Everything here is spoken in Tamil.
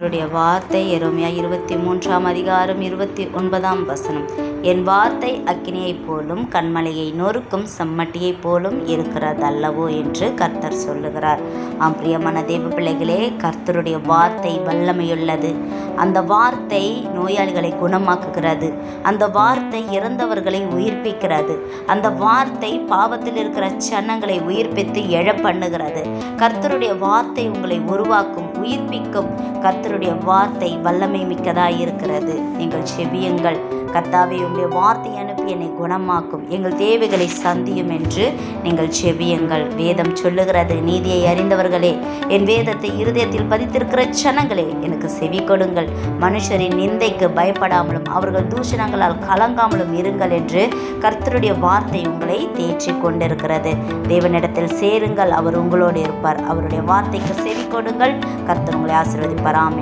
அவருடைய வார்த்தை எரேமியா 23ஆம் அதிகாரம் 29ஆம் வசனம். என் வார்த்தை அக்கினியைப் போலும் கன்மலையை நொறுக்கும் செம்மட்டியைப் போலும் இருக்கிறதல்லவோ என்று கர்த்தர் சொல்லுகிறார். பிரியமான தேவ பிள்ளைகளே, கர்த்தருடைய வார்த்தை வல்லமையுள்ளது. அந்த வார்த்தை நோயாளிகளை குணமாக்குகிறது. அந்த வார்த்தை இறந்தவர்களை உயிர்ப்பிக்கிறது. அந்த வார்த்தை பாவத்தில் இருக்கிற சன்னங்களை உயிர்ப்பித்து எழ பண்ணுகிறது. கர்த்தருடைய வார்த்தை உங்களை உருவாக்கும், உயிர்ப்பிக்கும். கர்த்தருடைய வார்த்தை வல்லமை மிக்கதாய் இருக்கிறது. நீங்கள் செவியுங்கள். கர்த்தாவே, உங்களுடைய வார்த்தை அனுப்பி என்னை குணமாக்கும், எங்கள் தேவைகளை சந்தியும் என்று நீங்கள் செவியுங்கள். வேதம் சொல்லுகிறது, நீதியை அறிந்தவர்களே, என் வேதத்தை இருதயத்தில் பதித்திருக்கிற ஜனங்களே, எனக்கு செவி கொடுங்கள். மனுஷரின் நிந்தைக்கு பயப்படாமலும் அவர்கள் தூஷணங்களால் கலங்காமலும் இருங்கள் என்று கர்த்தருடைய வார்த்தை உங்களை தேற்றி கொண்டிருக்கிறது. தேவனிடத்தில் சேருங்கள், அவர் உங்களோடு இருப்பார். அவருடைய வார்த்தைக்கு செவி கொடுங்கள். கர்த்தர் உங்களை ஆசீர்வதிப்பார். ஆமென்.